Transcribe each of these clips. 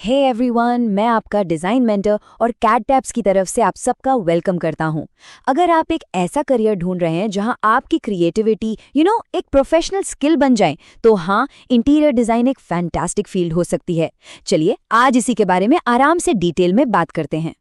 Hey everyone, मैं आपका design mentor और कैट टैब्स की तरफ से आप सबका वेलकम करता हूं। अगर आप एक ऐसा करियर ढूंढ रहे हैं जहां आपकी क्रिएटिविटी एक प्रोफेशनल स्किल बन जाए, तो हाँ, इंटीरियर डिज़ाइन एक फैंटास्टिक फील्ड हो सकती है। चलिए आज इसी के बारे में आराम से डिटेल में बात करते हैं।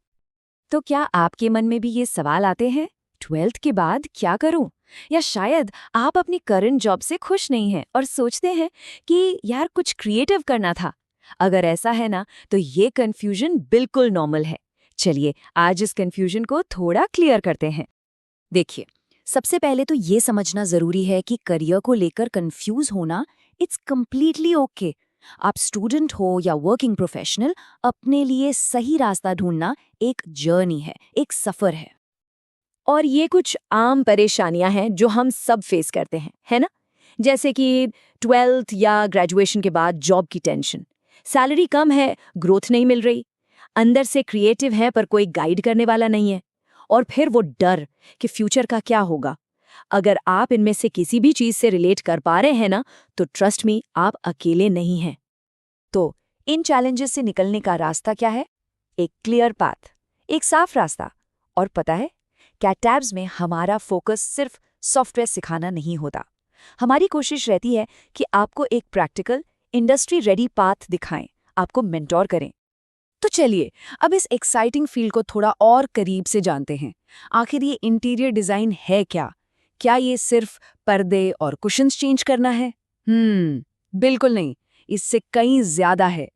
तो क्या आपके मन में भी ये सवाल आते हैं, 12th के बाद क्या करूं? या शायद आप अपनी करंट जॉब से खुश नहीं हैं और सोचते हैं कि यार कुछ क्रिएटिव करना था। अगर ऐसा है ना, तो ये कंफ्यूजन बिल्कुल नॉर्मल है। चलिए आज इस कंफ्यूजन को थोड़ा क्लियर करते हैं। देखिए, सबसे पहले तो ये समझना जरूरी है कि करियर को लेकर कंफ्यूज होना इट्स कम्प्लीटली ओके। आप स्टूडेंट हो या वर्किंग प्रोफेशनल, अपने लिए सही रास्ता ढूंढना एक जर्नी है, एक सफर है। और ये कुछ आम परेशानियां हैं जो हम सब फेस करते हैं, है ना? जैसे कि 12th या ग्रेजुएशन के बाद जॉब की टेंशन, सैलरी कम है, ग्रोथ नहीं मिल रही, अंदर से क्रिएटिव है पर कोई गाइड करने वाला नहीं है, और फिर वो डर कि फ्यूचर का क्या होगा। अगर आप इनमें से किसी भी चीज से रिलेट कर पा रहे हैं ना, तो ट्रस्ट मी, आप अकेले नहीं हैं। तो इन चैलेंजेस से निकलने का रास्ता क्या है? एक क्लियर पाथ, एक साफ रास्ता। और पता है, कैट टैब्स में हमारा फोकस सिर्फ सॉफ्टवेयर सिखाना नहीं होता। हमारी कोशिश रहती है कि आपको एक प्रैक्टिकल, इंडस्ट्री रेडी पाथ दिखाएं, आपको मेंटोर करें। तो चलिए अब इस एक्साइटिंग फील्ड को थोड़ा और करीब से जानते हैं। आखिर ये इंटीरियर डिजाइन है क्या? क्या ये सिर्फ पर्दे और कुशन्स चेंज करना है? बिल्कुल नहीं, इससे कहीं ज्यादा है।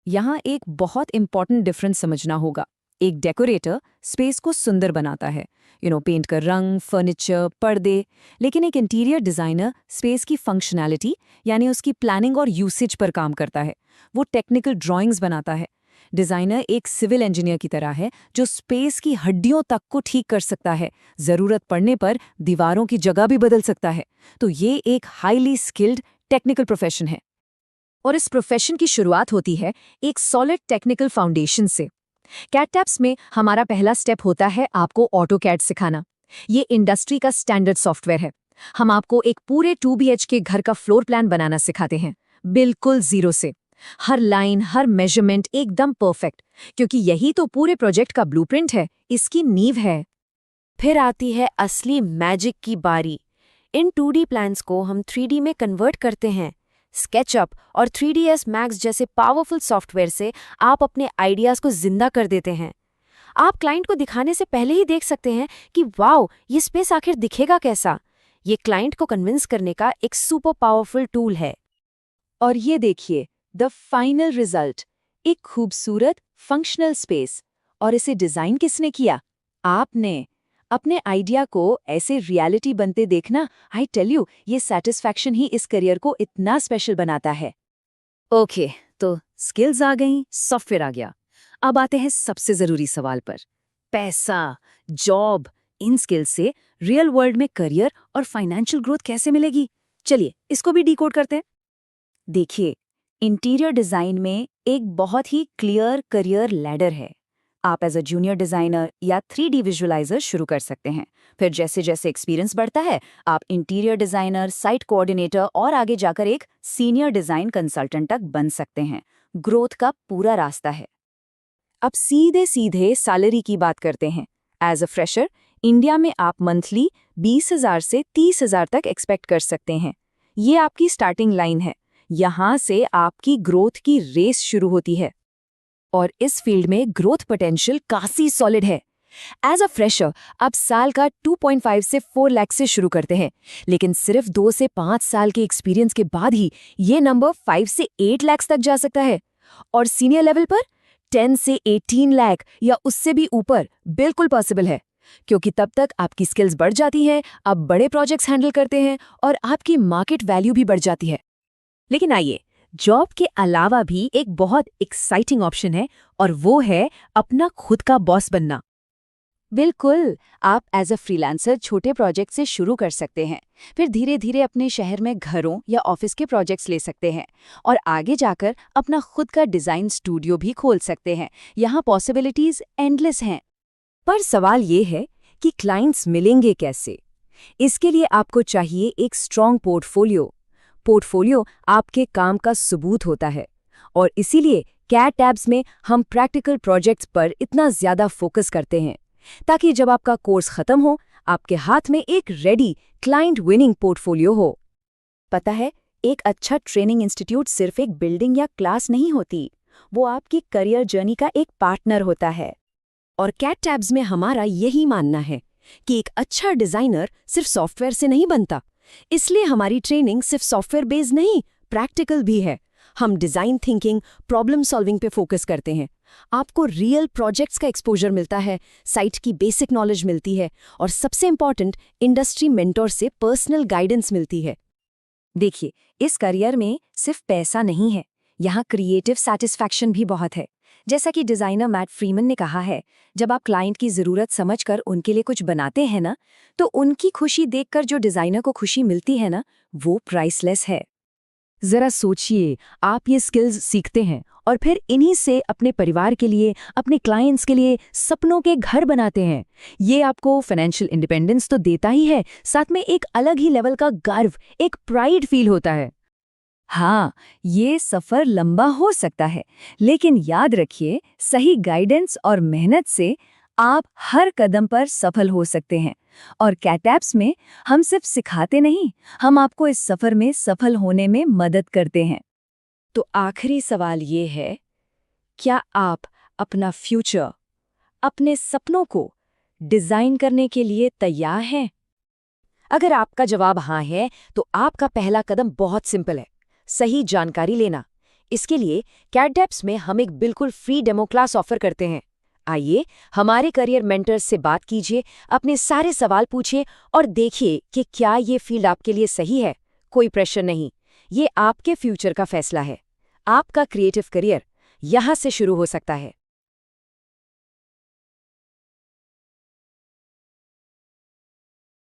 यहाँ एक बहुत इंपॉर्टेंट डिफरेंस समझना होगा। एक डेकोरेटर स्पेस को सुंदर बनाता है, पेंट का रंग, फर्नीचर, पर्दे। लेकिन एक इंटीरियर डिजाइनर स्पेस की फंक्शनैलिटी यानी उसकी प्लानिंग और यूसेज पर काम करता है। वो टेक्निकल ड्राइंग्स बनाता है। डिजाइनर एक सिविल इंजीनियर की तरह है, जो स्पेस की हड्डियों तक को ठीक कर सकता है, जरूरत पड़ने पर दीवारों की जगह भी बदल सकता है। तो ये एक हाईली स्किल्ड टेक्निकल प्रोफेशन है। और इस प्रोफेशन की शुरुआत होती है एक सॉलिड टेक्निकल फाउंडेशन से। कैट टैब्स में हमारा पहला स्टेप होता है आपको ऑटोकैड सिखाना। ये इंडस्ट्री का स्टैंडर्ड सॉफ्टवेयर है। हम आपको एक पूरे 2 BHK घर का फ्लोर प्लान बनाना सिखाते हैं, बिल्कुल जीरो से। हर लाइन, हर मेजरमेंट एकदम परफेक्ट, क्योंकि यही तो पूरे प्रोजेक्ट का ब्लूप्रिंट है, इसकी नींव है। फिर आती है असली मैजिक की बारी। इन 2D प्लान्स को हम 3D में कन्वर्ट करते हैं। स्केचअप और 3ds मैक्स जैसे पावरफुल सॉफ्टवेयर से आप अपने आइडियाज को जिंदा कर देते हैं। आप क्लाइंट को दिखाने से पहले ही देख सकते हैं कि वाओ, ये स्पेस आखिर दिखेगा कैसा। ये क्लाइंट को कन्विंस करने का एक सुपर पावरफुल टूल है। और ये देखिए द फाइनल रिजल्ट, एक खूबसूरत फंक्शनल स्पेस। और इसे डिजाइन किसने किया? आपने। अपने आइडिया को ऐसे रियलिटी बनते देखना, आई टेल यू, ये सैटिस्फैक्शन ही इस करियर को इतना स्पेशल बनाता है। ओके, तो स्किल्स आ गई, सॉफ्टवेयर आ गया। अब आते हैं सबसे जरूरी सवाल पर। पैसा, जॉब, इन स्किल्स से रियल वर्ल्ड में करियर और फाइनेंशियल ग्रोथ कैसे मिलेगी? चलिए इसको भी डिकोड करते हैं। देखिए, इंटीरियर डिजाइन में एक बहुत ही क्लियर करियर लैडर है। आप एज अ जूनियर डिजाइनर या 3D विजुअलाइजर शुरू कर सकते हैं। फिर जैसे जैसे एक्सपीरियंस बढ़ता है, आप इंटीरियर डिजाइनर, साइट कोऑर्डिनेटर और आगे जाकर एक सीनियर डिजाइन कंसल्टेंट तक बन सकते हैं। ग्रोथ का पूरा रास्ता है। अब सीधे सीधे सैलरी की बात करते हैं। एज अ फ्रेशर, इंडिया में आप मंथली 20,000 से 30,000 तक एक्सपेक्ट कर सकते हैं। ये आपकी स्टार्टिंग लाइन है। यहाँ से आपकी ग्रोथ की रेस शुरू होती है। और इस फील्ड में ग्रोथ पोटेंशियल काफी सॉलिड है। एज अ फ्रेशर आप साल का 2.5 से 4 लाख से शुरू करते हैं, लेकिन सिर्फ 2 से 5 साल के एक्सपीरियंस के बाद ही ये नंबर 5 से 8 लाख तक जा सकता है। और सीनियर लेवल पर 10 से 18 लाख या उससे भी ऊपर बिल्कुल पॉसिबल है, क्योंकि तब तक आपकी स्किल्स बढ़ जाती हैं, आप बड़े प्रोजेक्ट्स हैंडल करते हैं और आपकी मार्केट वैल्यू भी बढ़ जाती है। लेकिन आइए, जॉब के अलावा भी एक बहुत एक्साइटिंग ऑप्शन है, और वो है अपना खुद का बॉस बनना। बिल्कुल, आप एज अ फ्रीलांसर छोटे प्रोजेक्ट से शुरू कर सकते हैं, फिर धीरे धीरे अपने शहर में घरों या ऑफिस के प्रोजेक्ट्स ले सकते हैं, और आगे जाकर अपना खुद का डिजाइन स्टूडियो भी खोल सकते हैं। यहाँ पॉसिबिलिटीज एंडलेस हैं। पर सवाल ये है कि क्लाइंट्स मिलेंगे कैसे? इसके लिए आपको चाहिए एक स्ट्रॉन्ग पोर्टफोलियो। पोर्टफोलियो आपके काम का सबूत होता है, और इसीलिए कैट टैब्स में हम प्रैक्टिकल प्रोजेक्ट्स पर इतना ज़्यादा फोकस करते हैं ताकि जब आपका कोर्स खत्म हो आपके हाथ में एक रेडी क्लाइंट विनिंग पोर्टफोलियो हो। पता है, एक अच्छा ट्रेनिंग इंस्टीट्यूट सिर्फ एक बिल्डिंग या क्लास नहीं होती, वो आपकी करियर जर्नी का एक पार्टनर होता है। और कैट टैब्स में हमारा यही मानना है कि एक अच्छा डिज़ाइनर सिर्फ सॉफ्टवेयर से नहीं बनता, इसलिए हमारी ट्रेनिंग सिर्फ सॉफ्टवेयर बेस्ड नहीं, प्रैक्टिकल भी है। हम डिज़ाइन थिंकिंग, प्रॉब्लम सॉल्विंग पे फोकस करते हैं। आपको रियल प्रोजेक्ट्स का एक्सपोजर मिलता है, साइट की बेसिक नॉलेज मिलती है और सबसे इम्पॉर्टेंट इंडस्ट्री मेंटोर से पर्सनल गाइडेंस मिलती है। देखिए, इस करियर में सिर्फ पैसा नहीं है, यहाँ क्रिएटिव सैटिस्फैक्शन भी बहुत है। जैसा कि डिज़ाइनर मैट फ्रीमन ने कहा है, जब आप क्लाइंट की ज़रूरत समझकर उनके लिए कुछ बनाते हैं ना, तो उनकी खुशी देखकर जो डिज़ाइनर को खुशी मिलती है ना, वो प्राइसलेस है। ज़रा सोचिए, आप ये स्किल्स सीखते हैं और फिर इन्हीं से अपने परिवार के लिए, अपने क्लाइंट्स के लिए सपनों के घर बनाते हैं। ये आपको फाइनेंशियल इंडिपेंडेंस तो देता ही है, साथ में एक अलग ही लेवल का गर्व, एक प्राइड फील होता है। हाँ, ये सफ़र लंबा हो सकता है, लेकिन याद रखिए, सही गाइडेंस और मेहनत से आप हर कदम पर सफल हो सकते हैं। और कैट टैब्स में हम सिर्फ सिखाते नहीं, हम आपको इस सफ़र में सफल होने में मदद करते हैं। तो आखिरी सवाल ये है, क्या आप अपना फ्यूचर, अपने सपनों को डिज़ाइन करने के लिए तैयार हैं? अगर आपका जवाब हाँ है, तो आपका पहला कदम बहुत सिंपल है, सही जानकारी लेना। इसके लिए कैट टैब्स में हम एक बिल्कुल फ्री डेमो क्लास ऑफर करते हैं। आइए हमारे करियर मेंटर्स से बात कीजिए, अपने सारे सवाल पूछिए और देखिए कि क्या ये फील्ड आपके लिए सही है। कोई प्रेशर नहीं, ये आपके फ्यूचर का फैसला है। आपका क्रिएटिव करियर यहाँ से शुरू हो सकता है।